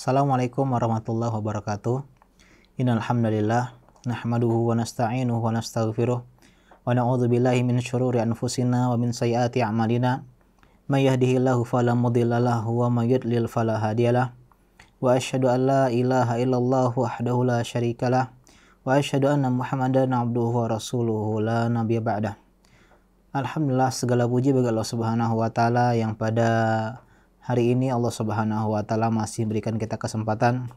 Assalamualaikum warahmatullahi wabarakatuh. Innal hamdalillah nahmaduhu wa nasta'inuhu wa nastaghfiruh wa na'udzu billahi min syururi anfusina wa min sayyiati a'malina. May yahdihillahu fala mudilla lahu wa may yudlil fala hadiyalah. Wa asyhadu an la ilaha illallah wahdahu la syarikalah wa asyhadu anna Muhammadan abduhu wa rasuluhu la nabiyya ba'dah. Alhamdulillah, segala puji bagi Allah Subhanahu wa taala yang pada hari ini Allah Subhanahu wa taala masih berikan kita kesempatan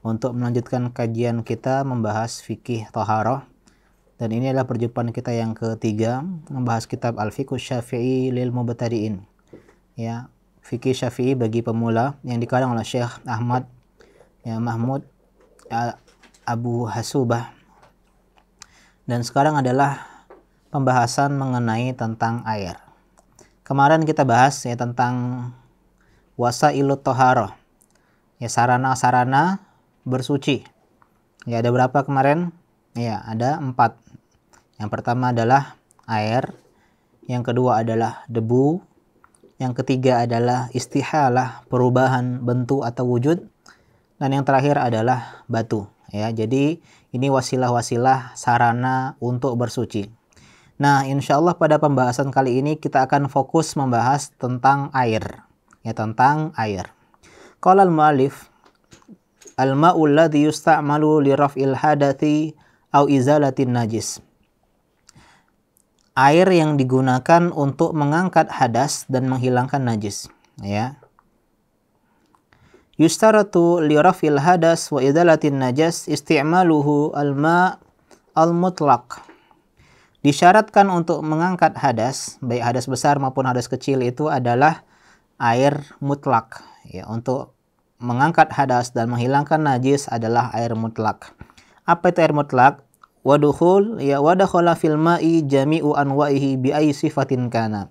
untuk melanjutkan kajian kita membahas fikih thaharah. Dan ini adalah perjumpaan kita yang ketiga membahas kitab Al-Fiqh Syafi'i lil Mubtadi'in. Fikih Syafi'i bagi pemula yang dikarang oleh Syekh Ahmad Mahmud Abu Hasubah. Dan sekarang adalah pembahasan mengenai tentang air. Kemarin kita bahas tentang wasailut thaharah, sarana-sarana bersuci. Ada berapa kemarin? Ada 4. Yang pertama adalah air, yang kedua adalah debu, yang ketiga adalah istihalah, perubahan bentuk atau wujud, dan yang terakhir adalah batu. Jadi ini wasilah-wasilah sarana untuk bersuci. Nah, insya Allah pada pembahasan kali ini kita akan fokus membahas tentang air. Tentang air. Qala al-mu'allif, al-ma'u alladhi yusta'malu li raf'il hadathi au izalatin najis. Air yang digunakan untuk mengangkat hadas dan menghilangkan najis. Yustaratu li raf'il hadas wa izalatin najas isti'maluhu al-ma' al-mutlaq. Disyaratkan untuk mengangkat hadas, baik hadas besar maupun hadas kecil, itu adalah air mutlak. Untuk mengangkat hadas dan menghilangkan najis adalah air mutlak. Apa itu air mutlak? Wadukhul wadakhala fil ma'i jami'u anwa'ihi bi ayyi sifatin kana.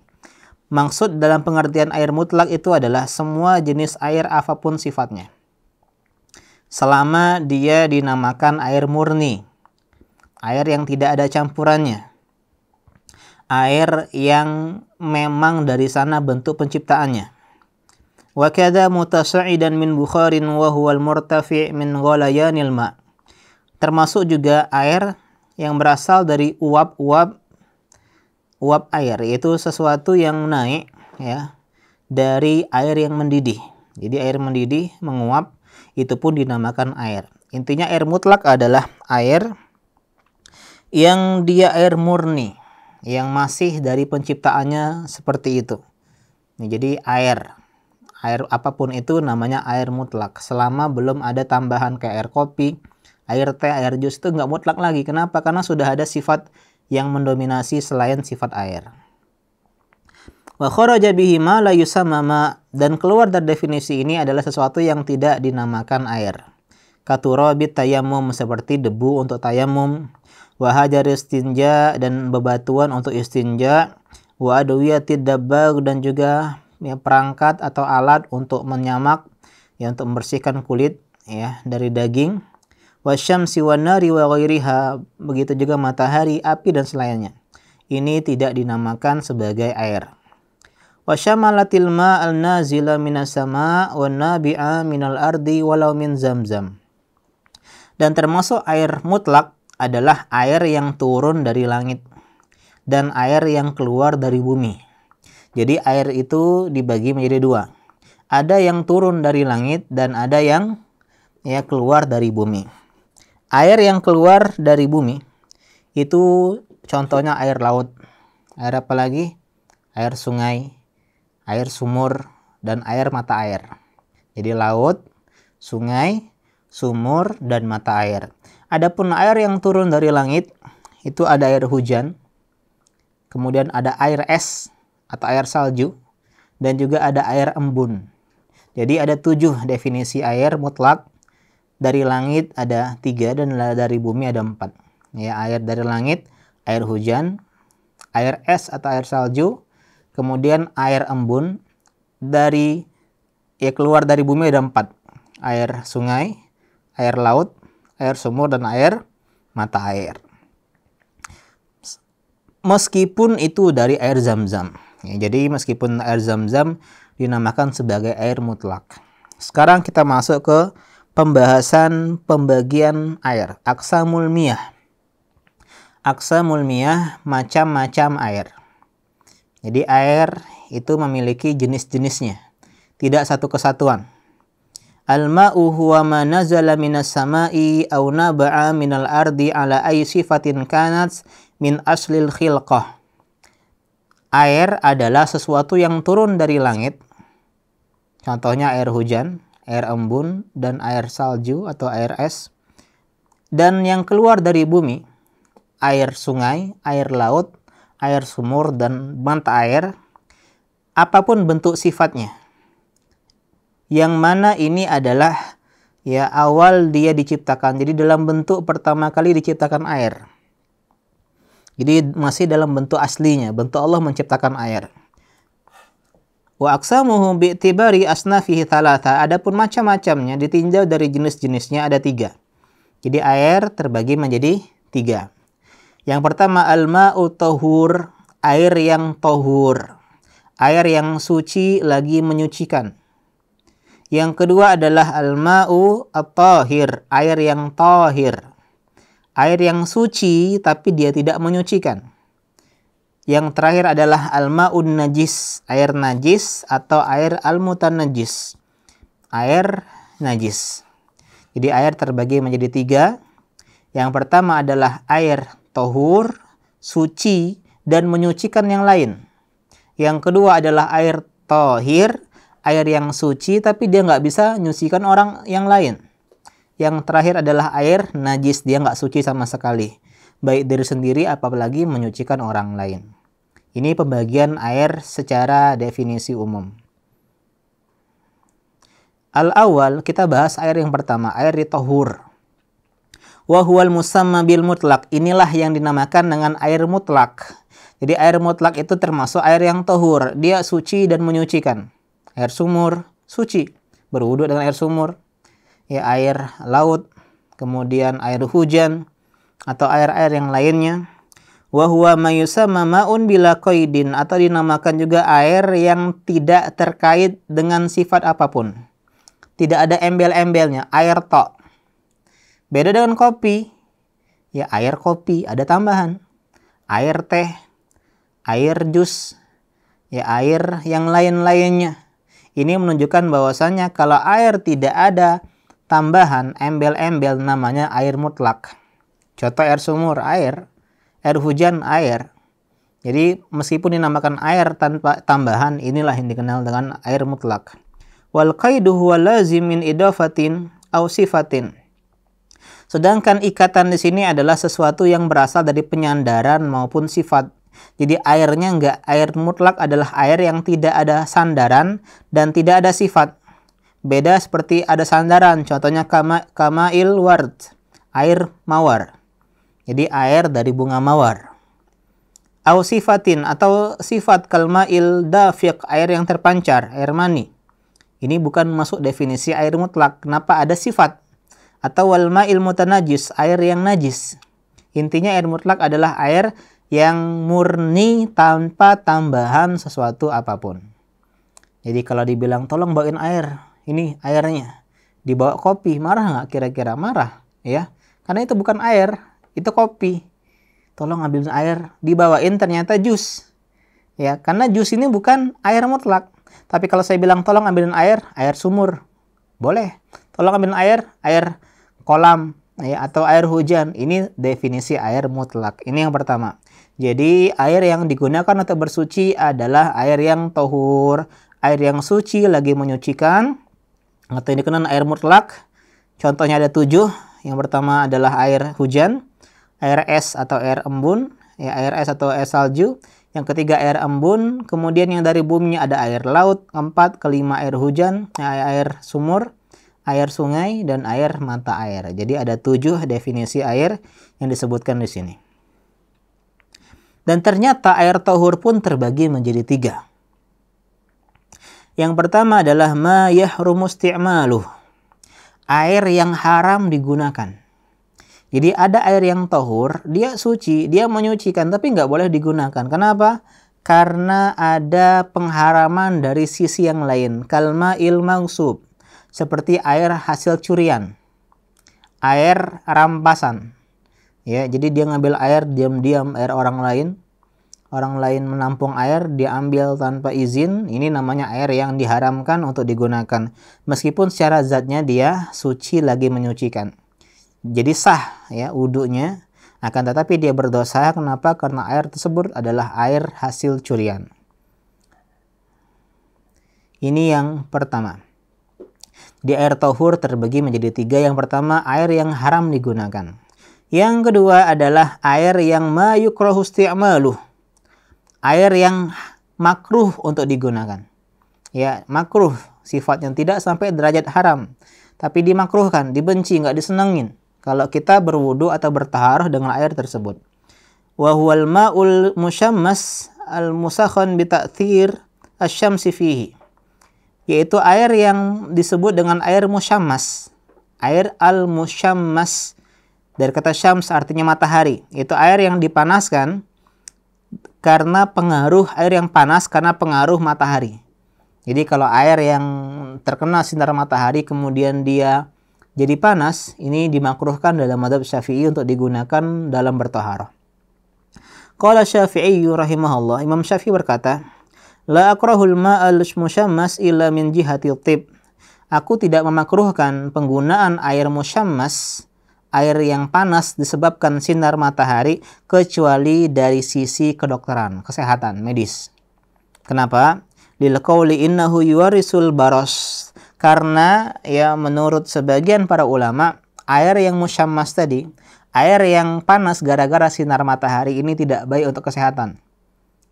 Maksud dalam pengertian air mutlak itu adalah semua jenis air apapun sifatnya, selama dia dinamakan air murni, air yang tidak ada campurannya, air yang memang dari sana bentuk penciptaannya. Wa kadza mutasa'idan min bukharin wa huwal murtafi' min ghalayanil ma'. Termasuk juga air yang berasal dari uap air, yaitu sesuatu yang naik dari air yang mendidih. Jadi air mendidih menguap, itu pun dinamakan air. Intinya air mutlak adalah air yang dia air murni, yang masih dari penciptaannya seperti itu. Jadi air apapun itu namanya air mutlak, selama belum ada tambahan kayak air kopi, air teh, air jus, itu nggak mutlak lagi. Kenapa? Karena sudah ada sifat yang mendominasi selain sifat air. Wa kharaja bihi ma la yusamma ma, dan keluar dari definisi ini adalah sesuatu yang tidak dinamakan air. Katurabit tayammum, seperti debu untuk tayamum, wa hajar istinja, dan bebatuan untuk istinja, wa adwiyatid dabbagh, dan juga perangkat atau alat untuk menyamak, untuk membersihkan kulit dari daging, wa syamsi wan nari wa ghairiha, begitu juga matahari, api, dan selainnya. Ini tidak dinamakan sebagai air. Wa syamalatil ma'al nazila minas sama' wan nabi'a minal ardi walau min zamzam. Dan termasuk air mutlak adalah air yang turun dari langit dan air yang keluar dari bumi. Jadi air itu dibagi menjadi 2. Ada yang turun dari langit dan ada yang keluar dari bumi. Air yang keluar dari bumi itu contohnya air laut. Air apa lagi? Air sungai, air sumur, dan air mata air. Jadi laut, sungai, sumur, dan mata air. Adapun air yang turun dari langit itu ada air hujan, kemudian ada air es atau air salju, dan juga ada air embun. Jadi ada 7 definisi air mutlak. Dari langit ada 3 dan dari bumi ada 4. Air dari langit, air hujan, air es atau air salju, kemudian air embun. Dari keluar dari bumi ada 4. Air sungai, air laut, air sumur, dan air mata air. Meskipun itu dari air zam-zam. Jadi meskipun air zam-zam dinamakan sebagai air mutlak. Sekarang kita masuk ke pembahasan pembagian air. Aqsamul miyah. Aqsamul miyah, macam-macam air. Jadi air itu memiliki jenis-jenisnya, tidak satu kesatuan. Al-ma'u huwa ma nazala minas sama'i aw naba'a minal ardi ala ay sifatin kanat min aslil khilqah. Air adalah sesuatu yang turun dari langit. Contohnya air hujan, air embun, dan air salju atau air es. Dan yang keluar dari bumi, air sungai, air laut, air sumur, dan mata air, apapun bentuk sifatnya. Yang mana ini adalah ya awal dia diciptakan. Jadi dalam bentuk pertama kali diciptakan air. Jadi masih dalam bentuk aslinya, bentuk Allah menciptakan air. Wa aqsamuhu bi'tibari asnafihi thalatha. Adapun macam-macamnya ditinjau dari jenis-jenisnya ada 3. Jadi air terbagi menjadi 3. Yang pertama al-ma'u tahur, air yang tahur. Air yang suci lagi menyucikan. Yang kedua adalah al-ma'u at-tahir, air yang tahir. Air yang suci tapi dia tidak menyucikan. Yang terakhir adalah al-ma'un najis, air najis atau air al-mutanajis, air najis. Jadi air terbagi menjadi 3. Yang pertama adalah air tahur, suci dan menyucikan yang lain. Yang kedua adalah air tahir, air yang suci tapi dia nggak bisa menyucikan orang yang lain. Yang terakhir adalah air najis, dia nggak suci sama sekali, baik diri sendiri apalagi menyucikan orang lain. Ini pembagian air secara definisi umum. Al-awwal, kita bahas air yang pertama, air tahur. Wa huwal musamma bil mutlaq. Inilah yang dinamakan dengan air mutlak. Jadi air mutlak itu termasuk air yang tahur, dia suci dan menyucikan. Air sumur, suci, berwudu dengan air sumur. Ya, air laut, kemudian air hujan atau air-air yang lainnya. Wa huwa ma yusamma ma'un bila qaidin, atau dinamakan juga air yang tidak terkait dengan sifat apapun. Tidak ada embel-embelnya, air tok. Beda dengan kopi. Ya, air kopi ada tambahan. Air teh, air jus, ya air yang lain-lainnya. Ini menunjukkan bahwasannya kalau air tidak ada tambahan embel-embel namanya air mutlak. Contoh air sumur, air hujan, air. Jadi meskipun dinamakan air tanpa tambahan, inilah yang dikenal dengan air mutlak. Wal qaidu huwa lazim min idafatin aw sifatin. Sedangkan ikatan di sini adalah sesuatu yang berasal dari penyandaran maupun sifat. Jadi airnya enggak, air mutlak adalah air yang tidak ada sandaran dan tidak ada sifat. Beda seperti ada sandaran, contohnya kamail ward, air mawar. Jadi air dari bunga mawar. Au sifatin, atau sifat kalmail dafiq, air yang terpancar, air mani. Ini bukan masuk definisi air mutlak. Kenapa? Ada sifat. Atau wal ma'il mutanajis, air yang najis. Intinya air mutlak adalah air yang murni tanpa tambahan sesuatu apapun. Jadi kalau dibilang tolong bawain air, ini airnya, dibawa kopi, marah nggak kira-kira? Marah, ya, karena itu bukan air, itu kopi. Tolong ambil air, dibawain ternyata jus, ya, karena jus ini bukan air mutlak. Tapi kalau saya bilang tolong ambilin air sumur, boleh. Tolong ambilin air kolam, ya, atau air hujan, ini definisi air mutlak. Ini yang pertama. Jadi air yang digunakan untuk bersuci adalah air yang tahur, air yang suci lagi menyucikan, atau ini dikenal air mutlak. Contohnya ada 7. Yang pertama adalah air hujan, air es atau air embun, ya, air es atau air salju. Yang ketiga air embun, kemudian yang dari bumi ada air laut. 4, kelima air hujan, air sumur, air sungai, dan air mata air. Jadi ada 7 definisi air yang disebutkan di sini. Dan ternyata air tahur pun terbagi menjadi 3. Yang pertama adalah ma yahrumu isti'maluh, air yang haram digunakan. Jadi ada air yang tahur, dia suci, dia menyucikan, tapi nggak boleh digunakan. Kenapa? Karena ada pengharaman dari sisi yang lain. Kalma il mangsub, seperti air hasil curian, air rampasan. Ya, jadi dia ngambil air diam-diam, air orang lain menampung air, dia ambil tanpa izin, ini namanya air yang diharamkan untuk digunakan. Meskipun secara zatnya dia suci lagi menyucikan. Jadi sah ya wudunya, akan tetapi dia berdosa. Kenapa? Karena air tersebut adalah air hasil curian. Ini yang pertama. Di air tahur terbagi menjadi 3. Yang pertama, air yang haram digunakan. Yang kedua adalah air yang ma yukrahu isti'maluh, air yang makruh untuk digunakan. Ya, makruh sifatnya tidak sampai derajat haram, tapi dimakruhkan, dibenci, nggak disenengin kalau kita berwudu atau bertaharah dengan air tersebut. Wa huwal ma'ul musyammas al-musakhan bi ta'thir asy-syamsi fihi, yaitu air yang disebut dengan air musyammas. Air al-musyammas dari kata syams artinya matahari. Itu air yang dipanaskan karena pengaruh air yang panas karena pengaruh matahari. Jadi kalau air yang terkena sinar matahari kemudian dia jadi panas, ini dimakruhkan dalam mazhab Syafi'i untuk digunakan dalam bertaharah. Qala Syafi'i rahimahullah, Imam Syafi'i berkata, la akrahul ma'al musyammas illa min jihati tib. Aku tidak memakruhkan penggunaan air musyammas, air yang panas disebabkan sinar matahari, kecuali dari sisi kedokteran, kesehatan, medis. Kenapa? Lil qawli innahu yuwarisul baros. Karena ya menurut sebagian para ulama, air yang musyammas tadi, air yang panas gara-gara sinar matahari ini tidak baik untuk kesehatan.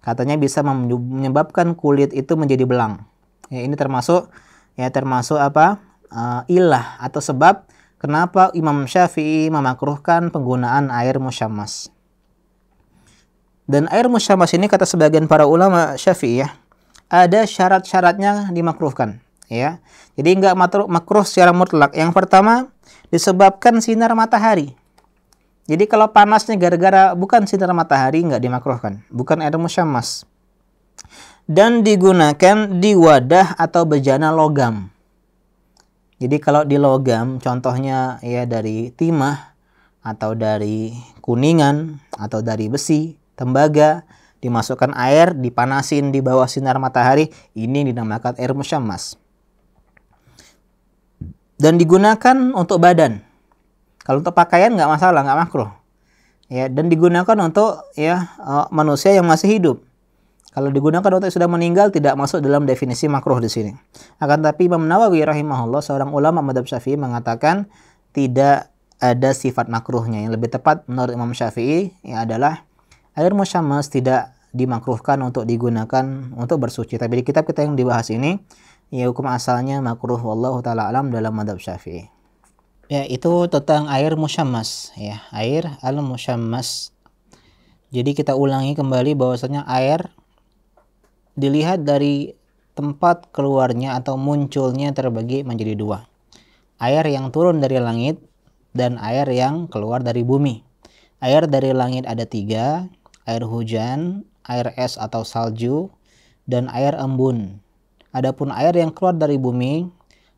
Katanya bisa menyebabkan kulit itu menjadi belang. Ya, ini termasuk ilah atau sebab kenapa Imam Syafi'i memakruhkan penggunaan air musyammas. Dan air musyammas ini kata sebagian para ulama Syafi'i ya, ada syarat-syaratnya dimakruhkan. Ya, jadi enggak makruh secara mutlak. Yang pertama disebabkan sinar matahari. Jadi kalau panasnya gara-gara bukan sinar matahari, nggak dimakruhkan. Bukan air musyammas. Dan digunakan di wadah atau bejana logam. Jadi kalau di logam, contohnya ya dari timah, atau dari kuningan, atau dari besi, tembaga, dimasukkan air, dipanasin di bawah sinar matahari, ini dinamakan air musyammas. Dan digunakan untuk badan. Kalau untuk pakaian nggak masalah, nggak makruh. Ya, dan digunakan untuk manusia yang masih hidup. Kalau digunakan untuk yang sudah meninggal tidak masuk dalam definisi makruh di sini. Akan tapi Imam Nawawi rahimahullah, seorang ulama mazhab Syafi'i, mengatakan tidak ada sifat makruhnya. Yang lebih tepat menurut Imam Syafi'i adalah air musyammas tidak dimakruhkan untuk digunakan untuk bersuci. Tapi di kitab kita yang dibahas ini, ya hukum asalnya makruh, wallahu taala alam, dalam mazhab Syafi'i. Ya, itu tentang air musyammas ya, air al-musyammas. Jadi kita ulangi kembali bahwasanya air dilihat dari tempat keluarnya atau munculnya terbagi menjadi 2. Air yang turun dari langit dan air yang keluar dari bumi. Air dari langit ada 3, air hujan, air es atau salju, dan air embun. Adapun air yang keluar dari bumi,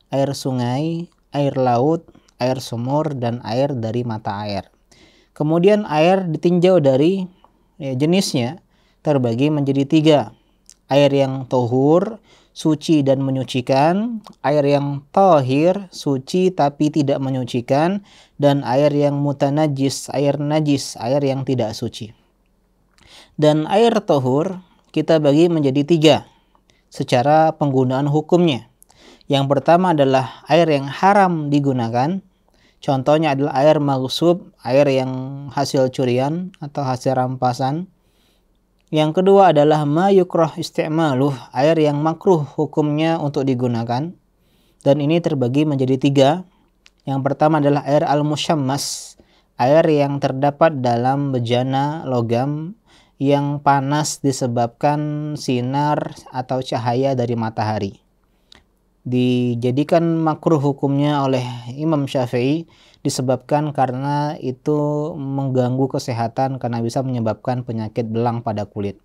air sungai, air laut, air sumur, dan air dari mata air. Kemudian air ditinjau dari jenisnya terbagi menjadi 3. Air yang tohur, suci dan menyucikan, air yang tohir, suci tapi tidak menyucikan, dan air yang mutanajis, air najis, air yang tidak suci. Dan air tohur kita bagi menjadi 3 secara penggunaan hukumnya. Yang pertama adalah air yang haram digunakan. Contohnya adalah air maghsub, air yang hasil curian atau hasil rampasan. Yang kedua adalah ma yukrah isti'maluh, air yang makruh hukumnya untuk digunakan. Dan ini terbagi menjadi 3. Yang pertama adalah air al-musyammas, air yang terdapat dalam bejana logam yang panas disebabkan sinar atau cahaya dari matahari. Dijadikan makruh hukumnya oleh Imam Syafi'i disebabkan karena itu mengganggu kesehatan karena bisa menyebabkan penyakit belang pada kulit.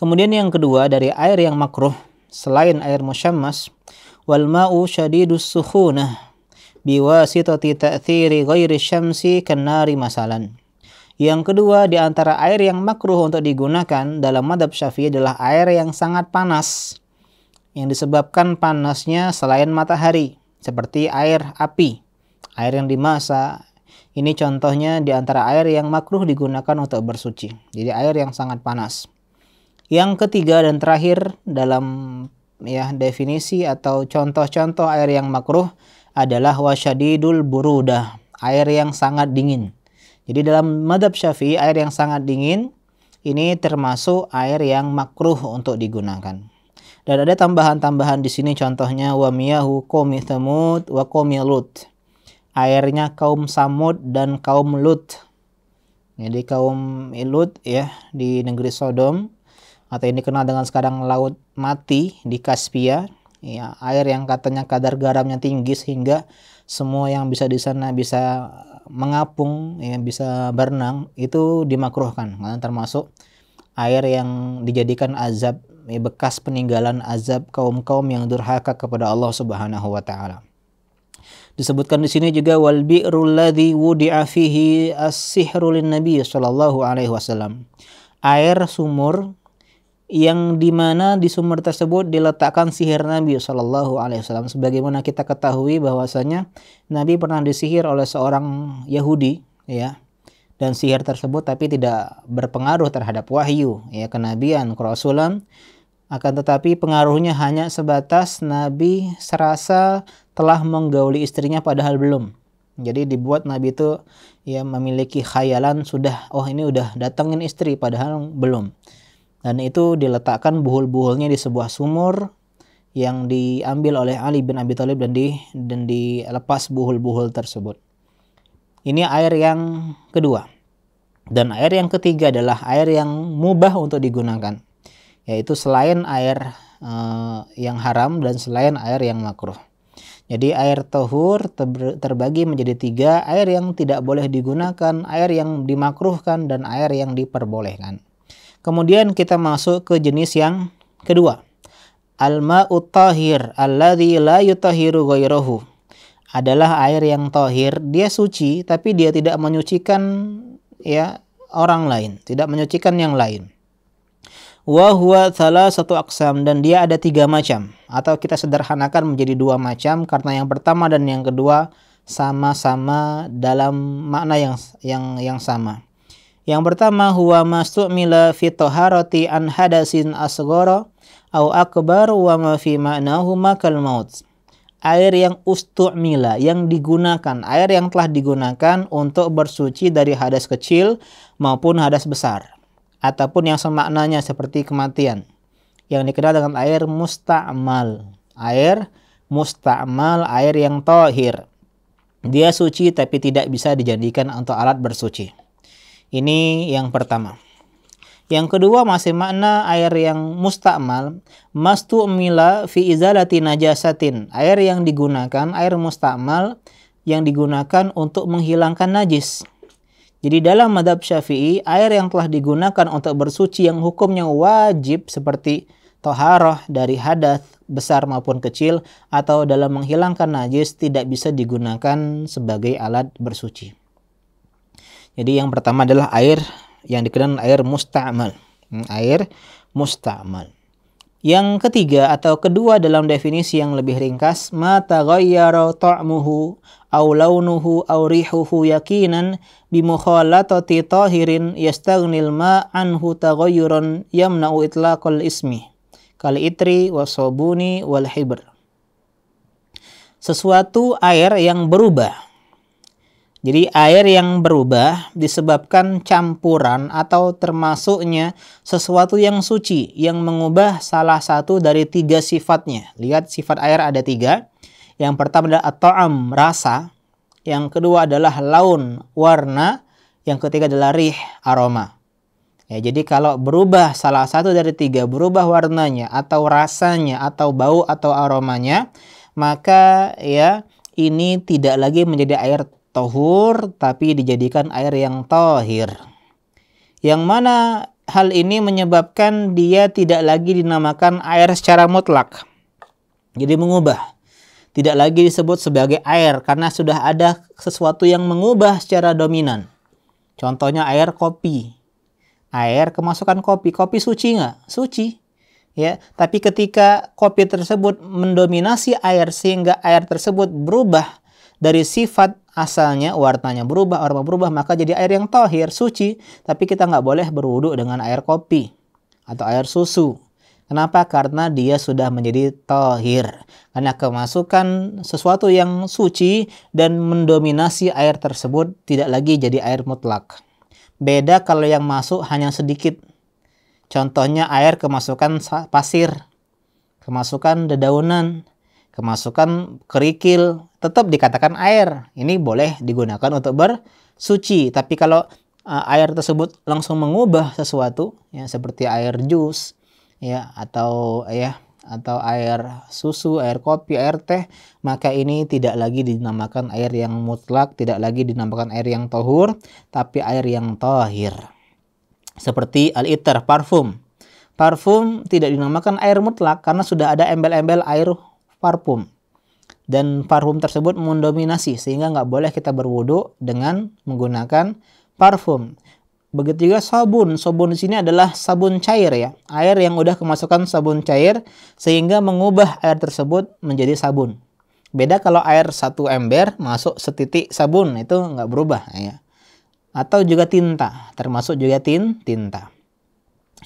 Kemudian yang kedua dari air yang makruh selain air musyammas, wal ma'u syadidus sukhunah biwasitati ta'thiri ghairi syamsi kannari masalan. Yang kedua, di antara air yang makruh untuk digunakan dalam mazhab Syafi'i adalah air yang sangat panas, yang disebabkan panasnya selain matahari, seperti air api, air yang dimasak. Ini contohnya di antara air yang makruh digunakan untuk bersuci. Jadi air yang sangat panas. Yang ketiga dan terakhir dalam definisi atau contoh-contoh air yang makruh adalah wasyadidul burudah, air yang sangat dingin. Jadi dalam mazhab Syafi'i air yang sangat dingin ini termasuk air yang makruh untuk digunakan. Dan ada tambahan-tambahan di sini, contohnya wa miyahu qaumi Tsamud wa qaumi Lut. Airnya kaum Samud dan kaum Lut. Jadi kaum Lut ya di negeri Sodom, atau ini dikenal dengan sekarang Laut Mati di Kaspia. Ya, air yang katanya kadar garamnya tinggi sehingga semua yang bisa di sana bisa mengapung, ya, bisa berenang, itu dimakruhkan karena termasuk air yang dijadikan azab, ya, bekas peninggalan azab kaum-kaum yang durhaka kepada Allah Subhanahu wa taala. Disebutkan di sini juga wal bi'rul ladzi wudi'a fihi as-sihru lin-nabi sallallahu alaihi wasallam. Air sumur yang dimana di sumur tersebut diletakkan sihir Nabi Shallallahu Alaihi Wasallam. Sebagaimana kita ketahui bahwasanya Nabi pernah disihir oleh seorang Yahudi, ya, dan sihir tersebut tapi tidak berpengaruh terhadap wahyu, ya, kenabian, kerasulan. Akan tetapi pengaruhnya hanya sebatas Nabi serasa telah menggauli istrinya padahal belum. Jadi dibuat Nabi itu ya memiliki khayalan sudah, oh ini udah datengin istri padahal belum. Dan itu diletakkan buhul-buhulnya di sebuah sumur yang diambil oleh Ali bin Abi Thalib dan dilepas buhul-buhul tersebut. Ini air yang kedua. Dan air yang ketiga adalah air yang mubah untuk digunakan, yaitu selain air yang haram dan selain air yang makruh. Jadi air tahur terbagi menjadi tiga: air yang tidak boleh digunakan, air yang dimakruhkan, dan air yang diperbolehkan. Kemudian kita masuk ke jenis yang kedua. Al-ma'ut tahir alladzi la yutahhiru ghairahu. Adalah air yang tahir, dia suci tapi dia tidak menyucikan ya orang lain, tidak menyucikan yang lain. Wa huwa thalathatu aqsam, dan dia ada 3 macam, atau kita sederhanakan menjadi 2 macam karena yang pertama dan yang kedua sama-sama dalam makna yang sama. Yang pertama huwa mastu'mila fi taharati an hadasin asghara au akbar wa ma fi ma'nahu makal maut. Air yang ustu'mila, yang digunakan, air yang telah digunakan untuk bersuci dari hadas kecil maupun hadas besar, ataupun yang semaknanya seperti kematian, yang dikenal dengan air musta'mal. Air musta'mal, air yang tahir, dia suci tapi tidak bisa dijadikan untuk alat bersuci. Ini yang pertama. Yang kedua masih makna air yang musta'mal, mastu'mila fi izalati najasatin. Air yang digunakan, air musta'mal yang digunakan untuk menghilangkan najis. Jadi dalam mazhab Syafi'i, air yang telah digunakan untuk bersuci yang hukumnya wajib seperti thaharah dari hadas besar maupun kecil atau dalam menghilangkan najis tidak bisa digunakan sebagai alat bersuci. Jadi yang pertama adalah air yang dikenal air musta'mal. Air musta'mal. Yang ketiga atau kedua dalam definisi yang lebih ringkas, ma taghayyara ta'muhu aw launuhu aw rihuhu yakinan bi mukhalatati tahirin yastaghnil ma anhu taghayyuran yamna'u itlaqal ismi kal itri wasabuni wal hibr. Sesuatu air yang berubah. Jadi air yang berubah disebabkan campuran atau termasuknya sesuatu yang suci yang mengubah salah satu dari 3 sifatnya. Lihat sifat air ada 3. Yang pertama adalah at-ta'am, rasa. Yang kedua adalah laun, warna. Yang ketiga adalah rih, aroma. Ya, jadi kalau berubah salah satu dari 3, berubah warnanya atau rasanya atau bau atau aromanya, maka ya ini tidak lagi menjadi air tahur tapi dijadikan air yang tahir. Yang mana hal ini menyebabkan dia tidak lagi dinamakan air secara mutlak. Jadi mengubah. tidak lagi disebut sebagai air karena sudah ada sesuatu yang mengubah secara dominan. Contohnya air kopi. Air kemasukan kopi. Kopi suci nggak? Suci. Ya, tapi ketika kopi tersebut mendominasi air sehingga air tersebut berubah dari sifat asalnya, warnanya berubah, aroma berubah, maka jadi air yang tahir, suci. Tapi kita nggak boleh berwudu dengan air kopi atau air susu. Kenapa? Karena dia sudah menjadi tahir. Karena kemasukan sesuatu yang suci dan mendominasi air tersebut tidak lagi jadi air mutlak. Beda kalau yang masuk hanya sedikit. Contohnya air kemasukan pasir, kemasukan dedaunan, kemasukan kerikil, tetap dikatakan air. Ini boleh digunakan untuk bersuci. Tapi kalau air tersebut langsung mengubah sesuatu, ya seperti air jus, ya atau air susu, air kopi, air teh, maka ini tidak lagi dinamakan air yang mutlak, tidak lagi dinamakan air yang tahur, tapi air yang tahir. Seperti al-itar, parfum. Parfum tidak dinamakan air mutlak karena sudah ada embel-embel air parfum. Dan parfum tersebut mendominasi sehingga nggak boleh kita berwudu dengan menggunakan parfum. Begitu juga sabun. Sabun di sini adalah sabun cair ya. Air yang udah kemasukan sabun cair sehingga mengubah air tersebut menjadi sabun. Beda kalau air satu ember masuk setitik sabun, itu nggak berubah ya. Atau juga tinta, termasuk juga tinta.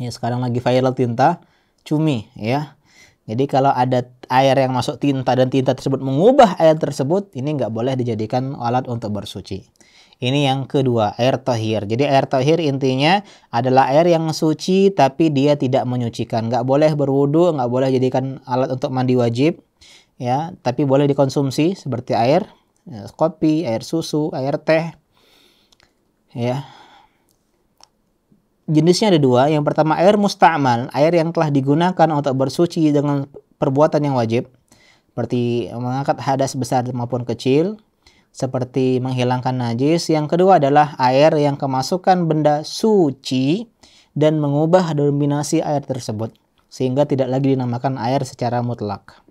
Ya, sekarang lagi viral tinta cumi ya. Jadi kalau ada air yang masuk tinta dan tinta tersebut mengubah air tersebut, ini nggak boleh dijadikan alat untuk bersuci. Ini yang kedua, air tahir. Jadi air tahir intinya adalah air yang suci tapi dia tidak menyucikan. Nggak boleh berwudu, nggak boleh jadikan alat untuk mandi wajib. Ya, tapi boleh dikonsumsi seperti air kopi, air susu, air teh. Ya. Jenisnya ada dua. Yang pertama air musta'mal, air yang telah digunakan untuk bersuci dengan perbuatan yang wajib. Seperti mengangkat hadas besar maupun kecil. Seperti menghilangkan najis. Yang kedua adalah air yang kemasukan benda suci dan mengubah dominasi air tersebut sehingga tidak lagi dinamakan air secara mutlak.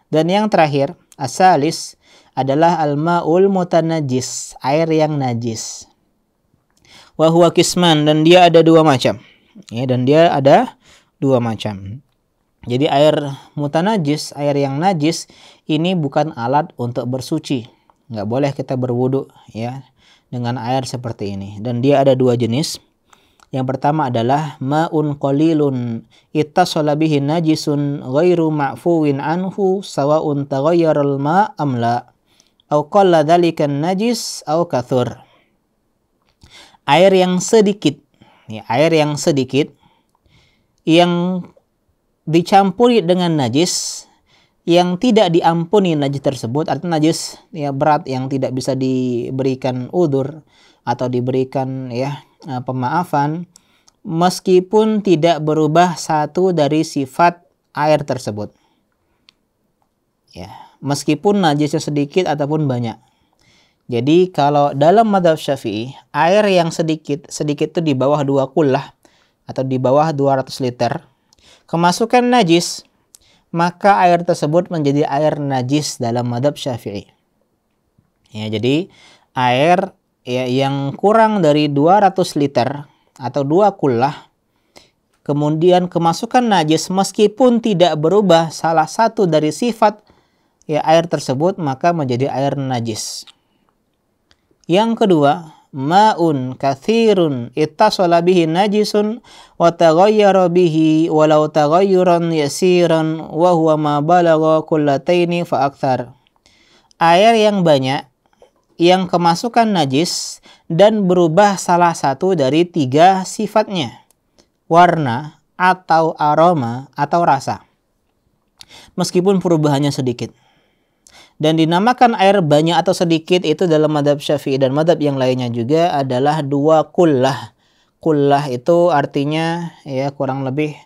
Dan yang terakhir, asalis adalah al-ma'ul mutanajis, air yang najis. Wa huwa kisman, dan dia ada dua macam. Ya, dan dia ada dua macam. Jadi air mutanajis, air yang najis ini bukan alat untuk bersuci. Nggak boleh kita berwudu ya dengan air seperti ini. Dan dia ada dua jenis. Yang pertama adalah ma'un qalilun ittasala bihi najisun ghairu ma'fuwin anhu sawa'un taghayyaral ma' am la aw qalla dzalikan najis aw kathur. Air yang sedikit, ya, air yang sedikit yang dicampuri dengan najis yang tidak diampuni najis tersebut, artinya najis ya berat yang tidak bisa diberikan udzur atau diberikan ya pemaafan, meskipun tidak berubah satu dari sifat air tersebut. Ya, meskipun najisnya sedikit ataupun banyak. Jadi kalau dalam mazhab Syafi'i, air yang sedikit itu di bawah 2 kullah atau di bawah 200 liter, kemasukan najis, maka air tersebut menjadi air najis dalam mazhab Syafi'i. Ya, jadi air ya, yang kurang dari 200 liter atau 2 kullah, kemudian kemasukan najis meskipun tidak berubah salah satu dari sifat ya air tersebut, maka menjadi air najis. Yang kedua, ma'un kathirun ittasala bihi najisun wa taghayyara bihi walau taghayyuran yasiran wa huwa ma balagha kullataini fa akthar. Air yang banyak yang kemasukan najis dan berubah salah satu dari 3 sifatnya, warna atau aroma atau rasa, meskipun perubahannya sedikit. Dan dinamakan air banyak atau sedikit itu dalam mazhab Syafi'i dan mazhab yang lainnya juga adalah 2 kullah. Kullah itu artinya ya kurang lebih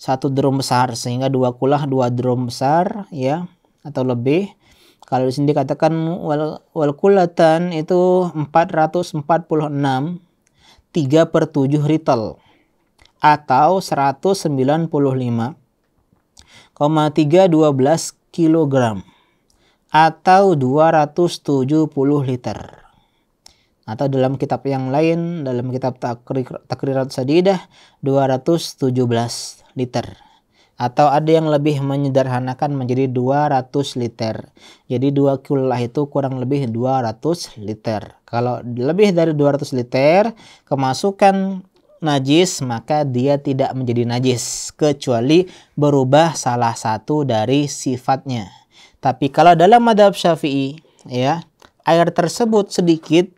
1 drum besar, sehingga 2 kullah 2 drum besar ya atau lebih. Kalau di sini dikatakan wal kullatan itu 446 3/7 rital atau 195,312 kilogram. atau 270 liter. Atau dalam kitab yang lain, dalam kitab Takrirat Sadidah, 217 liter. Atau ada yang lebih menyederhanakan menjadi 200 liter. Jadi 2 kullah itu kurang lebih 200 liter. Kalau lebih dari 200 liter kemasukan najis, maka dia tidak menjadi najis kecuali berubah salah satu dari sifatnya. Tapi kalau dalam mazhab Syafi'i, ya, air tersebut sedikit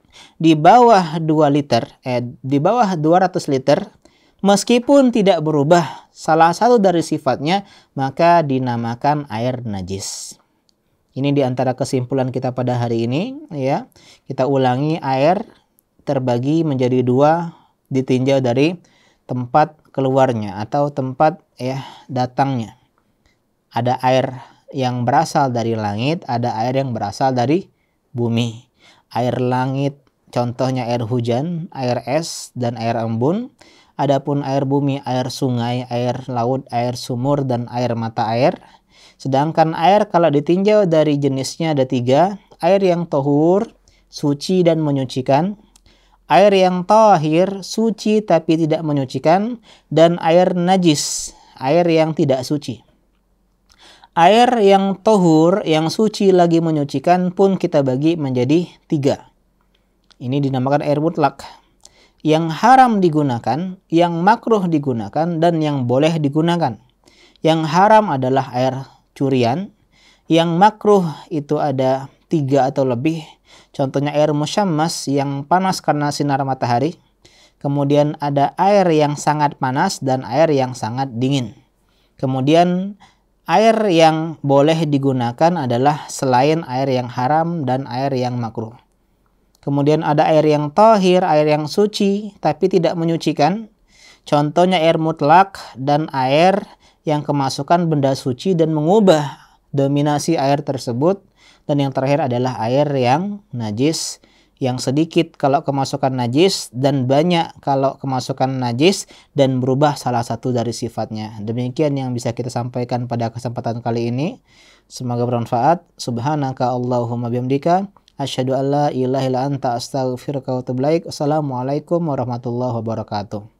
di bawah 2 liter, di bawah 200 liter, meskipun tidak berubah salah satu dari sifatnya, maka dinamakan air najis. Ini diantara kesimpulan kita pada hari ini, ya. Kita ulangi, air terbagi menjadi 2 ditinjau dari tempat keluarnya atau tempat datangnya. Ada air yang berasal dari langit, ada air yang berasal dari bumi. Air langit contohnya air hujan, air es, dan air embun. Adapun air bumi, air sungai, air laut, air sumur, dan air mata air. Sedangkan air kalau ditinjau dari jenisnya ada 3. Air yang tohur, suci dan menyucikan. Air yang tahir, suci tapi tidak menyucikan. Dan air najis, air yang tidak suci. Air yang tohur, yang suci lagi menyucikan pun kita bagi menjadi 3. Ini dinamakan air mutlak. Yang haram digunakan, yang makruh digunakan, dan yang boleh digunakan. Yang haram adalah air curian. Yang makruh itu ada 3 atau lebih. Contohnya air musyammas yang panas karena sinar matahari. Kemudian ada air yang sangat panas dan air yang sangat dingin. Kemudian air yang boleh digunakan adalah selain air yang haram dan air yang makruh. Kemudian ada air yang tahir, air yang suci tapi tidak menyucikan. Contohnya air mutlak dan air yang kemasukan benda suci dan mengubah dominasi air tersebut. Dan yang terakhir adalah air yang najis, yang sedikit kalau kemasukan najis dan banyak kalau kemasukan najis dan berubah salah satu dari sifatnya. Demikian yang bisa kita sampaikan pada kesempatan kali ini. Semoga bermanfaat. Subhanaka Allahumma bihamdika asyhadu an la ilaha illa anta astaghfiruka wa atubu ilaik. Wassalamualaikum warahmatullahi wabarakatuh.